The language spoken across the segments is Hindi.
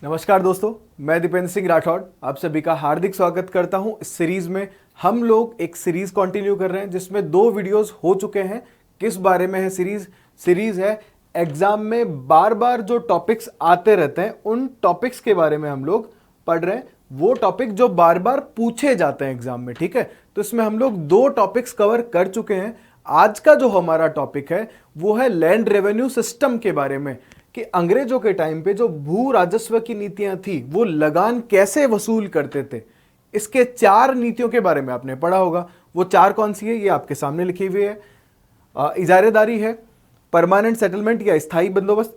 नमस्कार दोस्तों, मैं दीपेंद्र सिंह राठौड़ आप सभी का हार्दिक स्वागत करता हूं। इस सीरीज में हम लोग एक सीरीज कंटिन्यू कर रहे हैं जिसमें 2 वीडियोस हो चुके हैं। किस बारे में है सीरीज है एग्जाम में बार बार जो टॉपिक्स आते रहते हैं उन टॉपिक्स के बारे में हम लोग पढ़ रहे हैं, वो टॉपिक जो बार बार पूछे जाते हैं एग्जाम में। ठीक है, तो इसमें हम लोग 2 टॉपिक्स कवर कर चुके हैं। आज का जो हमारा टॉपिक है वो है लैंड रेवेन्यू सिस्टम के बारे में, कि अंग्रेजों के टाइम पे जो भू राजस्व की नीतियां थी वो लगान कैसे वसूल करते थे। इसके 4 नीतियों के बारे में आपने पढ़ा होगा। वो 4 कौन सी है ये आपके सामने लिखी हुई है। इजारेदारी है, परमानेंट सेटलमेंट या स्थायी बंदोबस्त,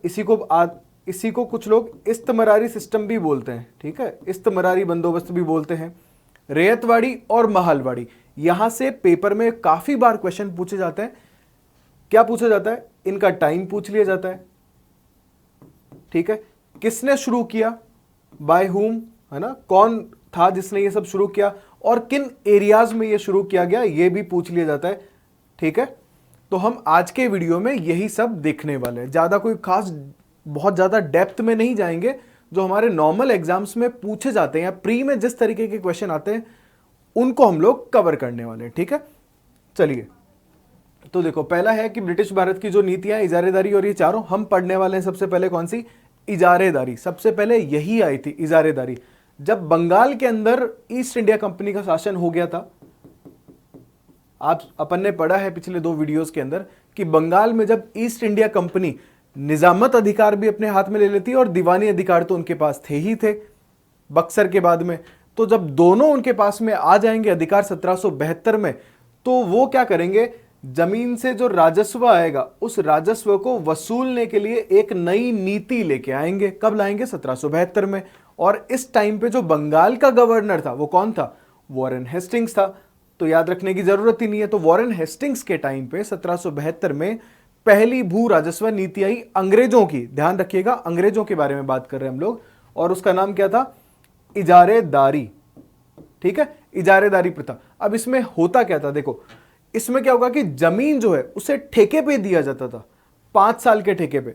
इसी को कुछ लोग इस्तमरारी सिस्टम भी बोलते हैं। ठीक है, इस्तमरारी बंदोबस्त भी बोलते हैं। रेयतवाड़ी और महलवाड़ी, यहां से पेपर में काफी बार क्वेश्चन पूछे जाते हैं। क्या पूछा जाता है? इनका टाइम पूछ लिया जाता है। ठीक है, किसने शुरू किया, बाय हुम, है ना, कौन था जिसने ये सब शुरू किया और किन एरियाज में ये शुरू किया गया, ये भी पूछ लिया जाता है। ठीक है, तो हम आज के वीडियो में यही सब देखने वाले हैं। ज्यादा कोई खास बहुत ज्यादा डेप्थ में नहीं जाएंगे। जो हमारे नॉर्मल एग्जाम्स में पूछे जाते हैं या प्री में जिस तरीके के क्वेश्चन आते हैं उनको हम लोग कवर करने वाले हैं। ठीक है, चलिए तो देखो, पहला है कि ब्रिटिश भारत की जो नीतियां, इजारेदारी, और ये चारों हम पढ़ने वाले हैं। सबसे पहले कौन सी? इजारेदारी। सबसे पहले यही आई थी इजारेदारी, जब बंगाल के अंदर ईस्ट इंडिया कंपनी का शासन हो गया था। आप अपन ने पढ़ा है पिछले 2 वीडियोस के अंदर कि बंगाल में जब ईस्ट इंडिया कंपनी निजामत अधिकार भी अपने हाथ में ले लेती और दीवानी अधिकार तो उनके पास थे ही थे बक्सर के बाद में, तो जब दोनों उनके पास में आ जाएंगे अधिकार 1772 में, तो वो क्या करेंगे, जमीन से जो राजस्व आएगा उस राजस्व को वसूलने के लिए एक नई नीति लेके आएंगे। कब लाएंगे? 1772 में। और इस टाइम पे जो बंगाल का गवर्नर था वो कौन था? वॉरेन हेस्टिंग्स था। तो याद रखने की जरूरत ही नहीं है। तो वॉरेन हेस्टिंग्स के टाइम पे 1772 में पहली भू राजस्व नीति आई अंग्रेजों की। ध्यान रखिएगा, अंग्रेजों के बारे में बात कर रहे हैं हम लोग, और उसका नाम क्या था? इजारेदारी। ठीक है, इजारेदारी प्रथा। अब इसमें होता क्या था, देखो इसमें क्या होगा कि जमीन जो है उसे ठेके पे दिया जाता था, 5 साल के ठेके पे।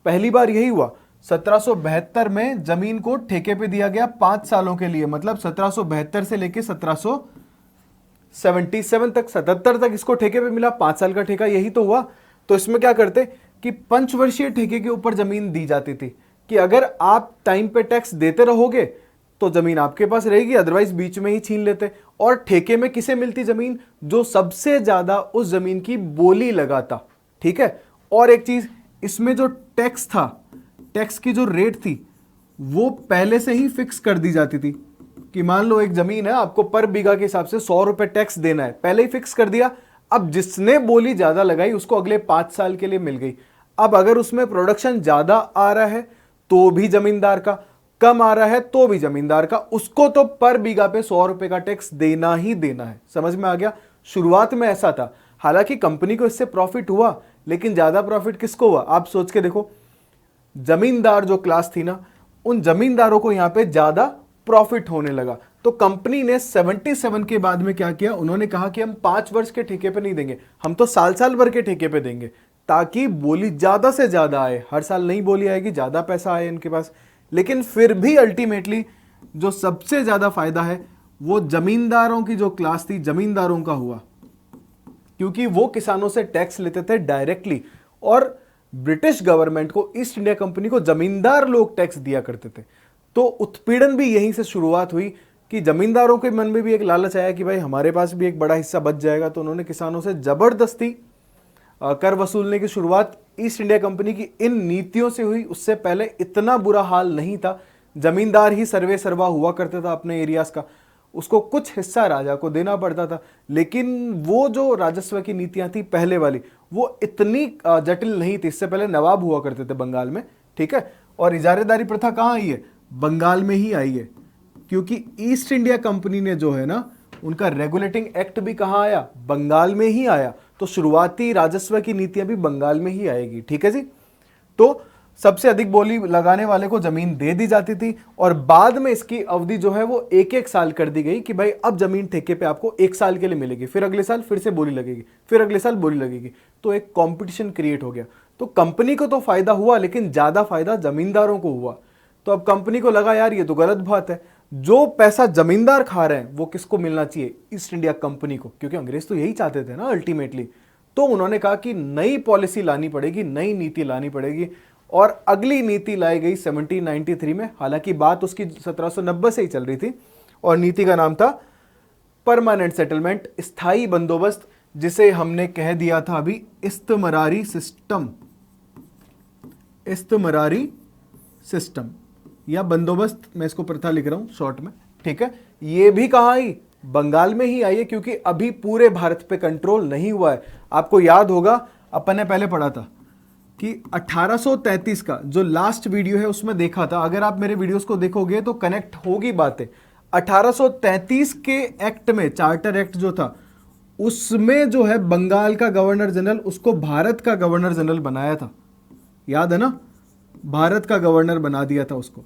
पहली बार यही हुआ 1772 में, जमीन को ठेके पे दिया गया 5 सालों के लिए। मतलब 1772 से लेके 1777 तक, 77 तक इसको ठेके पे मिला। 5 साल का ठेका, यही तो हुआ। तो इसमें क्या करते कि पंचवर्षीय ठेके के ऊपर जमीन दी जाती थी, कि अगर आप टाइम पे टैक्स देते रहोगे तो जमीन आपके पास रहेगी, अदरवाइज बीच में ही छीन लेते। और ठेके में किसे मिलती जमीन? जो सबसे ज्यादा उस जमीन की बोली लगाता। ठीक है, और एक चीज, इसमें जो टैक्स था, टैक्स की जो रेट थी वो पहले से ही फिक्स कर दी जाती थी। कि मान लो एक जमीन है, आपको पर बीघा के हिसाब से 100 रुपए टैक्स देना है, पहले ही फिक्स कर दिया। अब जिसने बोली ज्यादा लगाई उसको अगले 5 साल के लिए मिल गई। अब अगर उसमें प्रोडक्शन ज्यादा आ रहा है तो भी जमींदार का, कम आ रहा है तो भी जमींदार का, उसको तो पर बीघा पे 100 रुपए का टैक्स देना ही देना है। समझ में आ गया? शुरुआत में ऐसा था। हालांकि कंपनी को इससे प्रॉफिट हुआ, लेकिन ज्यादा प्रॉफिट किसको हुआ? आप सोच के देखो, जमींदार जो क्लास थी ना, उन जमींदारों को यहां पे ज्यादा प्रॉफिट होने लगा। तो कंपनी ने 77 के बाद में क्या किया, उन्होंने कहा कि हम 5 वर्ष के ठेके पे नहीं देंगे, हम तो साल साल भर के ठेके पे देंगे, ताकि बोली ज्यादा से ज्यादा आए। हर साल नई बोली आएगी, ज्यादा पैसा आए इनके पास। लेकिन फिर भी अल्टीमेटली जो सबसे ज्यादा फायदा है वो जमींदारों की जो क्लास थी, जमींदारों का हुआ, क्योंकि वो किसानों से टैक्स लेते थे डायरेक्टली। और ब्रिटिश गवर्नमेंट को, ईस्ट इंडिया कंपनी को जमींदार लोग टैक्स दिया करते थे। तो उत्पीड़न भी यहीं से शुरुआत हुई कि जमींदारों के मन में भी एक लालच आया कि भाई हमारे पास भी एक बड़ा हिस्सा बच जाएगा। तो उन्होंने किसानों से जबरदस्ती कर वसूलने की शुरुआत ईस्ट इंडिया कंपनी की इन नीतियों से हुई। उससे पहले इतना बुरा हाल नहीं था। जमींदार ही सर्वे सर्वा हुआ करता था अपने एरियाज का, उसको कुछ हिस्सा राजा को देना पड़ता था। लेकिन वो जो राजस्व की नीतियां थी पहले वाली, वो इतनी जटिल नहीं थी। इससे पहले नवाब हुआ करते थे बंगाल में। ठीक है, और इजारेदारी प्रथा कहाँ आई है? बंगाल में ही आई है, क्योंकि ईस्ट इंडिया कंपनी ने जो है ना, उनका रेगुलेटिंग एक्ट भी कहाँ आया? बंगाल में ही आया। तो शुरुआती राजस्व की नीतियां भी बंगाल में ही आएगी। ठीक है जी। तो सबसे अधिक बोली लगाने वाले को जमीन दे दी जाती थी, और बाद में इसकी अवधि जो है वो 1-1 साल कर दी गई, कि भाई अब जमीन ठेके पे आपको 1 साल के लिए मिलेगी, फिर अगले साल फिर से बोली लगेगी, फिर अगले साल बोली लगेगी। तो एक कंपटीशन क्रिएट हो गया। तो कंपनी को तो फायदा हुआ, लेकिन ज्यादा फायदा जमींदारों को हुआ। तो अब कंपनी को लगा यार ये तो गलत बात है, जो पैसा जमींदार खा रहे हैं वो किसको मिलना चाहिए, ईस्ट इंडिया कंपनी को, क्योंकि अंग्रेज तो यही चाहते थे ना अल्टीमेटली। तो उन्होंने कहा कि नई पॉलिसी लानी पड़ेगी, नई नीति लानी पड़ेगी, और अगली नीति लाई गई 1793 में। हालांकि बात उसकी 1790 से ही चल रही थी, और नीति का नाम था परमानेंट सेटलमेंट, स्थायी बंदोबस्त, जिसे हमने कह दिया था अभी इस्तमरारी सिस्टम, इस्तमरारी सिस्टम या बंदोबस्त, मैं इसको प्रथा लिख रहा हूं शॉर्ट में, ठीक है। ये भी कहां आई, बंगाल में ही आई है, क्योंकि अभी पूरे भारत पे कंट्रोल नहीं हुआ है। आपको याद होगा अपन ने पहले पढ़ा था कि 1833 का जो लास्ट वीडियो है उसमें देखा था, अगर आप मेरे वीडियोस को देखोगे तो कनेक्ट होगी बातें। 1833 के एक्ट में, चार्टर एक्ट जो था, उसमें जो है बंगाल का गवर्नर जनरल, उसको भारत का गवर्नर जनरल बनाया था, याद है ना, भारत का गवर्नर बना दिया था उसको।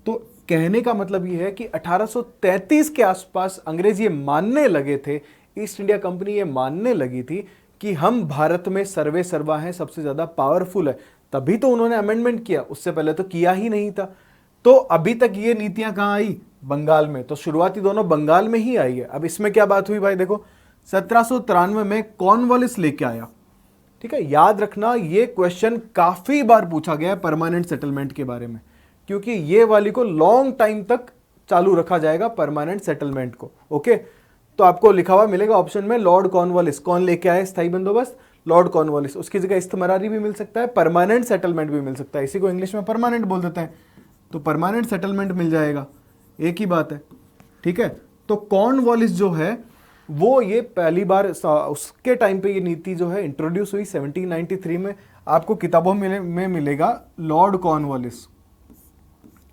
तो कहने का मतलब यह है कि 1833 के आसपास अंग्रेज ये मानने लगे थे, ईस्ट इंडिया कंपनी ये मानने लगी थी कि हम भारत में सर्वे सर्वा हैं, सबसे ज्यादा पावरफुल है, तभी तो उन्होंने अमेंडमेंट किया, उससे पहले तो किया ही नहीं था। तो अभी तक ये नीतियां कहां आई, बंगाल में। तो शुरुआती दोनों बंगाल में ही आई है। अब इसमें क्या बात हुई भाई, देखो 1793 में कॉर्नवालिस लेके आया, ठीक है। याद रखना ये क्वेश्चन काफी बार पूछा गया है परमानेंट सेटलमेंट के बारे में, क्योंकि ये वाली को लॉन्ग टाइम तक चालू रखा जाएगा परमानेंट सेटलमेंट को, ओके। तो आपको लिखा हुआ मिलेगा ऑप्शन में लॉर्ड कॉर्नवालिस। कौन लेके आए स्थायी बंदोबस्त, लॉर्ड कॉर्नवालिस। उसकी जगह इस्तमरारी भी मिल सकता है, परमानेंट सेटलमेंट भी मिल सकता है, इसी को इंग्लिश में परमानेंट बोल देते हैं, तो परमानेंट सेटलमेंट मिल जाएगा, एक ही बात है, ठीक है। तो कॉर्नवालिस जो है वो ये पहली बार उसके टाइम पे ये नीति जो है इंट्रोड्यूस हुई 1793 में। आपको किताबों में मिलेगा लॉर्ड कॉर्नवालिस,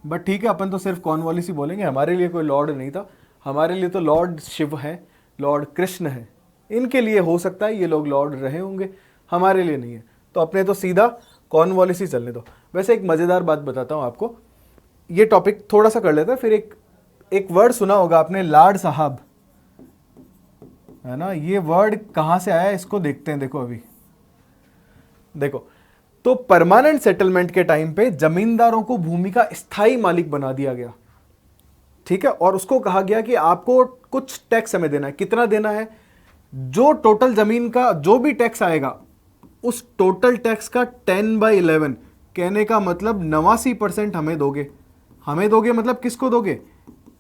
बट ठीक है अपन तो सिर्फ कॉर्नवालिस ही बोलेंगे, हमारे लिए कोई लॉर्ड नहीं था, हमारे लिए तो लॉर्ड शिव है, लॉर्ड कृष्ण है, इनके लिए हो सकता है ये लोग लॉर्ड रहे होंगे, हमारे लिए नहीं है। तो अपने तो सीधा कॉर्नवालिस ही चलने दो। वैसे एक मजेदार बात बताता हूं आपको, ये टॉपिक थोड़ा सा कर लेते हैं, फिर एक वर्ड सुना होगा आपने, लाड साहब, है ना। ये वर्ड कहां से आया इसको देखते हैं। देखो अभी देखो, तो परमानेंट सेटलमेंट के टाइम पे जमींदारों को भूमि का स्थायी मालिक बना दिया गया, ठीक है। और उसको कहा गया कि आपको कुछ टैक्स हमें देना है। कितना देना है, जो टोटल जमीन का जो भी टैक्स आएगा उस टोटल टैक्स का 10/11, कहने का मतलब 89% हमें दोगे। हमें दोगे मतलब किसको दोगे,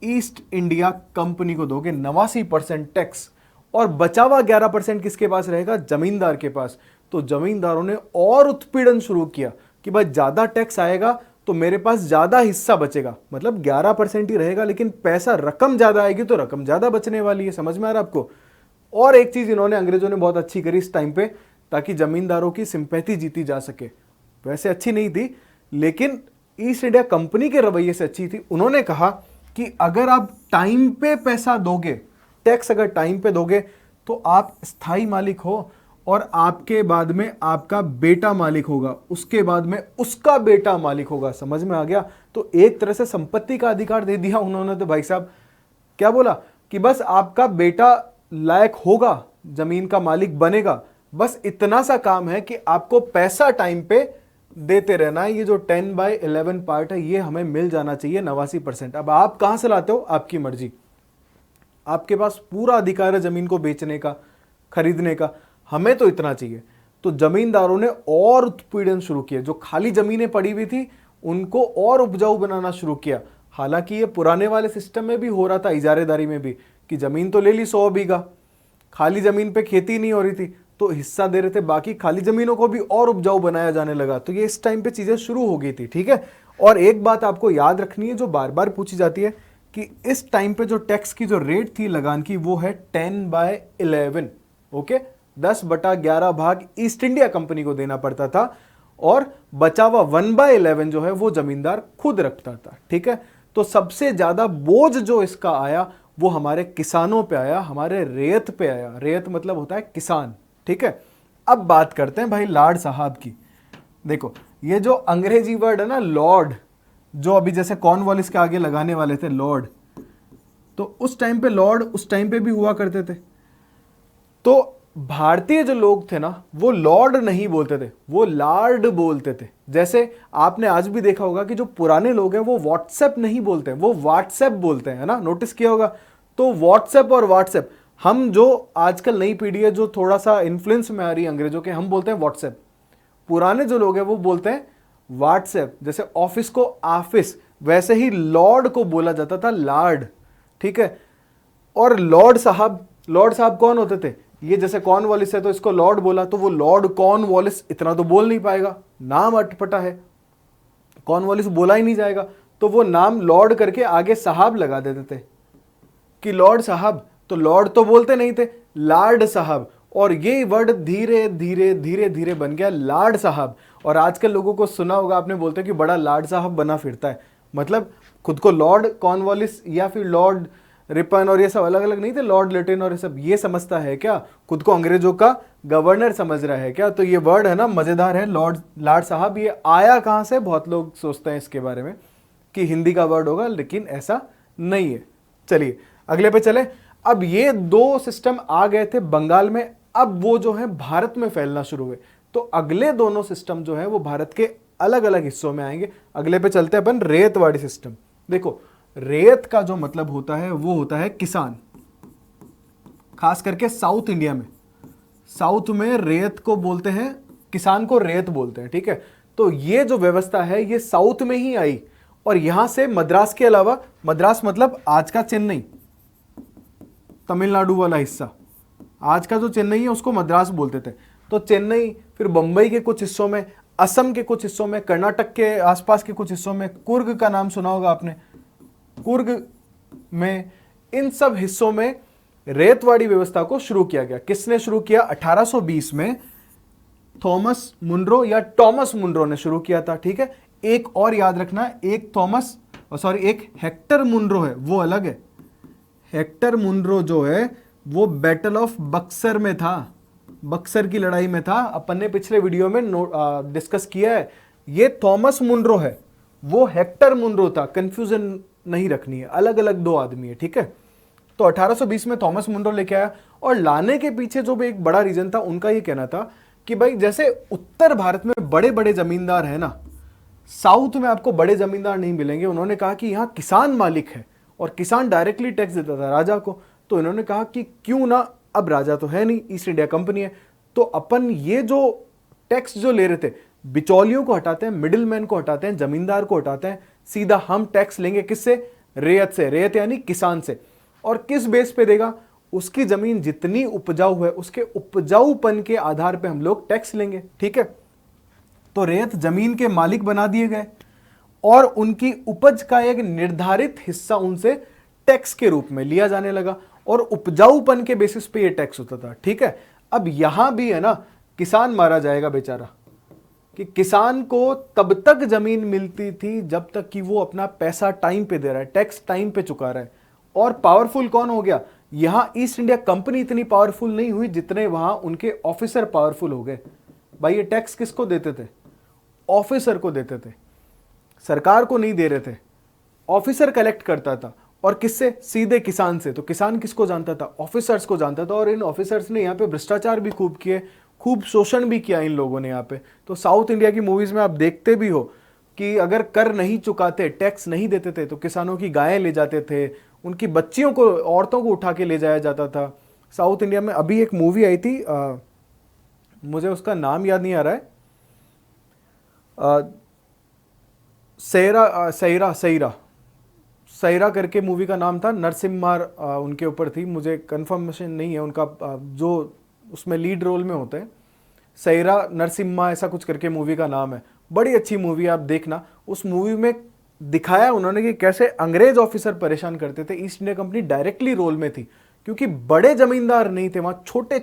ईस्ट इंडिया कंपनी को दोगे 89% टैक्स, और बचा हुआ 11% किसके पास रहेगा, जमींदार के पास। तो जमींदारों ने और उत्पीड़न शुरू किया कि भाई ज्यादा टैक्स आएगा तो मेरे पास ज्यादा हिस्सा बचेगा, मतलब 11% ही रहेगा, लेकिन पैसा रकम ज्यादा आएगी तो रकम ज्यादा बचने वाली है। समझ में आ रहा है आपको। और एक चीज इन्होंने, अंग्रेजों ने बहुत अच्छी करी इस टाइम पे, ताकि जमींदारों की सिंपैथी जीती जा सके। वैसे अच्छी नहीं थी, लेकिन ईस्ट इंडिया कंपनी के रवैये से अच्छी थी। उन्होंने कहा कि अगर आप टाइम पे पैसा दोगे, टैक्स अगर टाइम पे दोगे, तो आप स्थायी मालिक हो, और आपके बाद में आपका बेटा मालिक होगा, उसके बाद में उसका बेटा मालिक होगा। समझ में आ गया। तो एक तरह से संपत्ति का अधिकार दे दिया उन्होंने। तो भाई साहब क्या बोला कि बस आपका बेटा लायक होगा, जमीन का मालिक बनेगा, बस इतना सा काम है कि आपको पैसा टाइम पे देते रहना है। ये जो 10/11 पार्ट है ये हमें मिल जाना चाहिए 89%। अब आप कहां से लाते हो, आपकी मर्जी, आपके पास पूरा अधिकार है जमीन को बेचने का, खरीदने का, हमें तो इतना चाहिए। तो जमींदारों ने और उत्पीड़न शुरू किया, जो खाली जमीनें पड़ी हुई थी उनको और उपजाऊ बनाना शुरू किया। हालांकि ये पुराने वाले सिस्टम में भी हो रहा था, इजारेदारी में भी, कि जमीन तो ले ली 100 बीघा, खाली जमीन पे खेती नहीं हो रही थी तो हिस्सा दे रहे थे, बाकी खाली जमीनों को भी और उपजाऊ बनाया जाने लगा। तो ये इस टाइम पे चीजें शुरू हो गई थी, ठीक है। और एक बात आपको याद रखनी है जो बार बार पूछी जाती है, कि इस टाइम पे जो टैक्स की जो रेट थी लगान की, वो है 10/11, ओके। 10/11 भाग ईस्ट इंडिया कंपनी को देना पड़ता था, और बचा हुआ 1/11 जो है वो जमींदार खुद रखता था, ठीक है। तो सबसे ज्यादा बोझ जो इसका आया वो हमारे किसानों पे आया, हमारे रेत पे आया। रेत मतलब होता है किसान, ठीक है। अब बात करते हैं भाई लाड साहब की। देखो ये जो अंग्रेजी वर्ड है ना लॉर्ड, जो अभी जैसे कॉर्नवालिस के आगे लगाने वाले थे लॉर्ड, तो उस टाइम पे लॉर्ड उस टाइम पे भी हुआ करते थे। तो भारतीय जो लोग थे ना वो लॉर्ड नहीं बोलते थे, वो लार्ड बोलते थे। जैसे आपने आज भी देखा होगा कि जो पुराने लोग हैं वो व्हाट्सएप नहीं बोलते हैं, वो व्हाट्सएप बोलते हैं, है ना, नोटिस किया होगा। तो व्हाट्सएप और व्हाट्सएप, हम जो आजकल नई पीढ़ी है जो थोड़ा सा इन्फ्लुएंस में आ रही है अंग्रेजों के, हम बोलते हैं व्हाट्सएप। पुराने जो लोग हैं वो बोलते हैं व्हाट्सएप। जैसे ऑफिस को ऑफिस, वैसे ही लॉर्ड को बोला जाता था लार्ड, ठीक है। और लॉर्ड साहब कौन होते थे? ये जैसे कॉर्नवालिस है तो इसको लॉर्ड बोला, तो वो लॉर्ड कॉर्नवालिस इतना तो बोल नहीं पाएगा, नाम अटपटा है, कॉर्नवालिस बोला ही नहीं जाएगा, तो वो नाम लॉर्ड करके आगे साहब लगा देते थे कि लॉर्ड साहब। तो लॉर्ड तो बोलते नहीं थे, लार्ड साहब, और ये वर्ड धीरे धीरे धीरे धीरे बन गया लार्ड साहब। और आजकल लोगों को सुना होगा आपने, बोलते कि बड़ा लार्ड साहब बना फिरता है, मतलब खुद को लॉर्ड कॉर्नवालिस या फिर लॉर्ड रिपन और ये सब अलग अलग नहीं थे, लॉर्ड लिटिन और ये सब, ये समझता है क्या? खुद को अंग्रेजों का गवर्नर समझ रहा है क्या? तो ये वर्ड है ना मजेदार है, लार्ड साहब। ये आया कहां से? बहुत लोग सोचते हैं इसके बारे में कि हिंदी का वर्ड होगा, लेकिन ऐसा नहीं है। चलिए अगले पे चले। अब ये दो सिस्टम आ गए थे बंगाल में, अब वो जो है भारत में फैलना शुरू हुए। तो अगले दोनों सिस्टम जो है वो भारत के अलग अलग हिस्सों में आएंगे। अगले पे चलते हैं अपन, रेतवाड़ी सिस्टम। देखो रेत का जो मतलब होता है वो होता है किसान, खास करके साउथ इंडिया में। साउथ में रेत को बोलते हैं, किसान को रेत बोलते हैं, ठीक है। तो ये जो व्यवस्था है ये साउथ में ही आई, और यहां से मद्रास के अलावा, मद्रास मतलब आज का चेन्नई, तमिलनाडु वाला हिस्सा, आज का जो चेन्नई है उसको मद्रास बोलते थे। तो चेन्नई, फिर बंबई के कुछ हिस्सों में, असम के कुछ हिस्सों में, कर्नाटक के आसपास के कुछ हिस्सों में, कुर्ग का नाम सुना होगा आपने, कुर्ग में, इन सब हिस्सों में रेतवाड़ी व्यवस्था को शुरू किया गया। किसने शुरू किया? 1820 में थॉमस मुनरो या टॉमस मुनरो ने शुरू किया था, ठीक है। एक और याद रखना, एक हेक्टर मुनरो है, वो अलग है। हेक्टर मुनरो जो है वो बैटल ऑफ बक्सर में था, बक्सर की लड़ाई में था, अपन ने पिछले वीडियो में डिस्कस किया है। ये थॉमस मुनरो है, वो हेक्टर मुनरो था, कंफ्यूजन नहीं रखनी है, अलग अलग दो आदमी है, ठीक है। तो 1820 में थॉमस मुनरो लेके आया, और लाने के पीछे जो भी एक बड़ा रीजन था उनका ये कहना था कि भाई जैसे उत्तर भारत में बड़े बड़े जमींदार है ना, साउथ में आपको बड़े जमींदार नहीं मिलेंगे। उन्होंने कहा कि यहाँ किसान मालिक है, और किसान डायरेक्टली टैक्स देता था राजा को। तो इन्होंने कहा कि क्यों ना, अब राजा तो है नहीं, ईस्ट इंडिया कंपनी है, तो अपन ये जो टैक्स जो ले रहे थे, बिचौलियों को हटाते हैं, मिडिलमैन को हटाते हैं, जमींदार को हटाते हैं, सीधा हम टैक्स लेंगे किससे? रेत से। रेत यानी किसान से। और किस बेस पे देगा? उसकी जमीन जितनी उपजाऊ है उसके उपजाऊपन के आधार पे हम लोग टैक्स लेंगे, ठीक है। तो रेत जमीन के मालिक बना दिए गए, और उनकी उपज का एक निर्धारित हिस्सा उनसे टैक्स के रूप में लिया जाने लगा, और उपजाऊपन के बेसिस पे ये टैक्स होता था, ठीक है। अब यहां भी है ना, किसान मारा जाएगा बेचारा, कि किसान को तब तक जमीन मिलती थी जब तक कि वो अपना पैसा टाइम पे दे रहा है, टैक्स टाइम पे चुका रहा है। और पावरफुल कौन हो गया? यहां ईस्ट इंडिया कंपनी इतनी पावरफुल नहीं हुई जितने वहां उनके ऑफिसर पावरफुल हो गए। भाई ये टैक्स किसको देते थे? ऑफिसर को देते थे, सरकार को नहीं दे रहे थे, ऑफिसर कलेक्ट करता था। और किससे? सीधे किसान से। तो किसान किसको जानता था? ऑफिसर्स को जानता था। और इन ऑफिसर्स ने यहाँ पे भ्रष्टाचार भी खूब किए, खूब शोषण भी किया इन लोगों ने यहाँ पे। तो साउथ इंडिया की मूवीज में आप देखते भी हो कि अगर कर नहीं चुकाते, टैक्स नहीं देते थे, तो किसानों की गायें ले जाते थे, उनकी बच्चियों को, औरतों को उठा के ले जाया जाता था। साउथ इंडिया में अभी एक मूवी आई थी, मुझे उसका नाम याद नहीं आ रहा है, सैरा करके मूवी का नाम था, नरसिम्हा उनके ऊपर थी, मुझे कंफर्मेशन नहीं है उनका, जो उसमें लीड रोल में होते हैं, सैरा नरसिम्हा ऐसा कुछ करके मूवी का नाम है। बड़ी अच्छी मूवी, आप देखना। उस मूवी में दिखाया उन्होंने कि कैसे अंग्रेज ऑफिसर परेशान करते थे। East India Company directly role में थी, क्योंकि बड़े जमींदार नहीं थे वहां, छोटे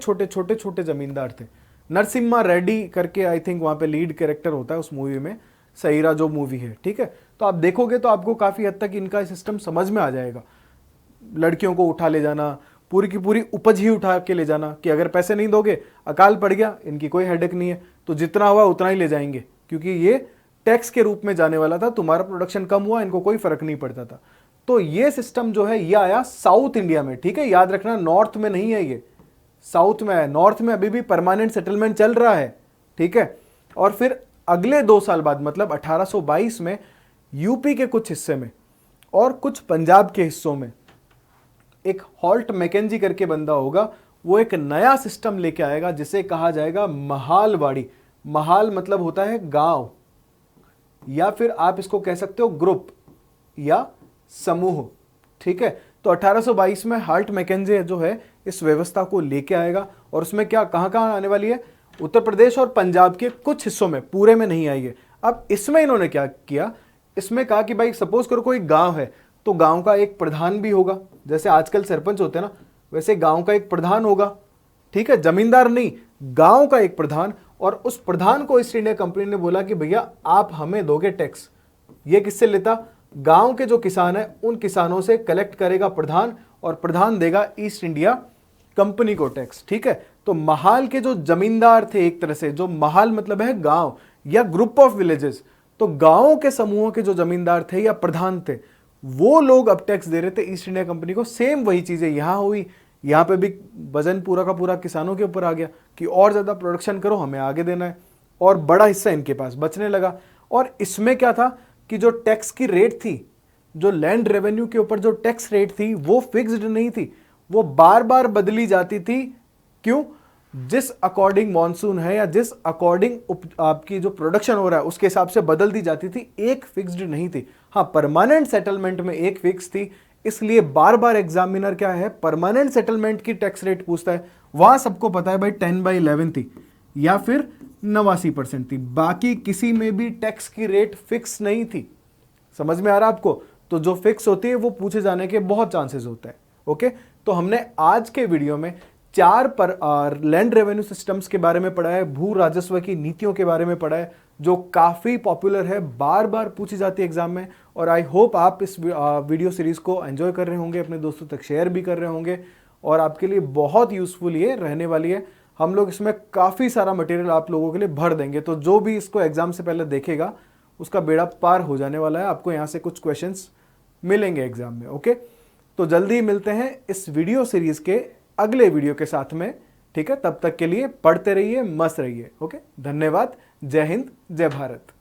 छोटे जमींदार थे। नरसिम्हा रेड्डी करके आई थिंक वहां पे लीड कैरेक्टर होता है उस मूवी में, सैरा जो मूवी है, ठीक है। तो आप देखोगे तो आपको काफी हद तक इनका सिस्टम समझ में आ जाएगा। लड़कियों को उठा ले जाना, पूरी की पूरी उपज ही उठा के ले जाना, कि अगर पैसे नहीं दोगे, अकाल पड़ गया, इनकी कोई हेडेक नहीं है, तो जितना हुआ उतना ही ले जाएंगे, क्योंकि ये टैक्स के रूप में जाने वाला था। तुम्हारा प्रोडक्शन कम हुआ, इनको कोई फर्क नहीं पड़ता था। तो ये सिस्टम जो है ये आया साउथ इंडिया में, ठीक है, याद रखना, नॉर्थ में नहीं है ये, साउथ में है, नॉर्थ में अभी भी परमानेंट सेटलमेंट चल रहा है, ठीक है। और फिर अगले 2 साल बाद मतलब 1822 में यूपी के कुछ हिस्से में और कुछ पंजाब के हिस्सों में एक हॉल्ट मैकेंजी करके बंदा होगा, वो एक नया सिस्टम लेके आएगा जिसे कहा जाएगा महालवाड़ी। महाल मतलब होता है गांव, या फिर आप इसको कह सकते हो ग्रुप या समूह, ठीक है। तो 1822 में हॉल्ट मैकेंजी जो है इस व्यवस्था को लेके आएगा और उसमें क्या कहां कहां आने वाली है, उत्तर प्रदेश और पंजाब के कुछ हिस्सों में, पूरे में नहीं आई है। अब इसमें इन्होंने क्या किया, इसमें कहा कि भाई सपोज करो कोई गांव है तो गांव का एक प्रधान भी होगा, जैसे आजकल सरपंच होते हैं ना, वैसे गांव का एक प्रधान होगा, ठीक है, जमींदार नहीं, गांव का एक प्रधान। और उस प्रधान को ईस्ट इंडिया कंपनी ने बोला कि भैया आप हमें दोगे टैक्स। ये किससे लेता, गांव के जो किसान है उन किसानों से कलेक्ट करेगा प्रधान, और प्रधान देगा ईस्ट इंडिया कंपनी को टैक्स, ठीक है। तो महाल के जो जमींदार थे, एक तरह से जो महाल मतलब है गांव या ग्रुप ऑफ विलेजेस, तो गांवों के समूहों के जो जमींदार थे या प्रधान थे, वो लोग अब टैक्स दे रहे थे ईस्ट इंडिया कंपनी को। सेम वही चीजें यहां हुई, यहां पे भी वजन पूरा का पूरा किसानों के ऊपर आ गया कि और ज्यादा प्रोडक्शन करो, हमें आगे देना है, और बड़ा हिस्सा इनके पास बचने लगा। और इसमें क्या था कि जो टैक्स की रेट थी, जो लैंड रेवेन्यू के ऊपर जो टैक्स रेट थी, वो फिक्स्ड नहीं थी, वो बार बार बदली जाती थी। क्यों, जिस अकॉर्डिंग मॉनसून है या जिस अकॉर्डिंग आपकी जो प्रोडक्शन हो रहा है उसके हिसाब से बदल दी जाती थी, एक फिक्स्ड नहीं थी। हाँ, परमानेंट सेटलमेंट में एक फिक्स थी, इसलिए बार बार एग्जामिनर क्या है, परमानेंट सेटलमेंट की टैक्स रेट पूछता है। वहां सबको पता है भाई 10/11 थी या फिर 89% थी, बाकी किसी में भी टैक्स की रेट फिक्स नहीं थी। समझ में आ रहा है आपको? तो जो फिक्स होती है वो पूछे जाने के बहुत चांसेस होते हैं। ओके, तो हमने आज के वीडियो में 4 लैंड रेवेन्यू सिस्टम्स के बारे में पढ़ा है, भू राजस्व की नीतियों के बारे में पढ़ा है, जो काफी पॉपुलर है, बार बार पूछी जाती है एग्जाम में। और आई होप आप इस वीडियो सीरीज को एंजॉय कर रहे होंगे, अपने दोस्तों तक शेयर भी कर रहे होंगे, और आपके लिए बहुत यूजफुल ये रहने वाली है। हम लोग इसमें काफी सारा मटेरियल आप लोगों के लिए भर देंगे, तो जो भी इसको एग्जाम से पहले देखेगा उसका बेड़ा पार हो जाने वाला है। आपको यहाँ से कुछ क्वेश्चंस मिलेंगे एग्जाम में। ओके, तो जल्दी मिलते हैं इस वीडियो सीरीज के अगले वीडियो के साथ में, ठीक है। तब तक के लिए पढ़ते रहिए, मस्त रहिए। ओके, धन्यवाद। जय हिंद, जय भारत।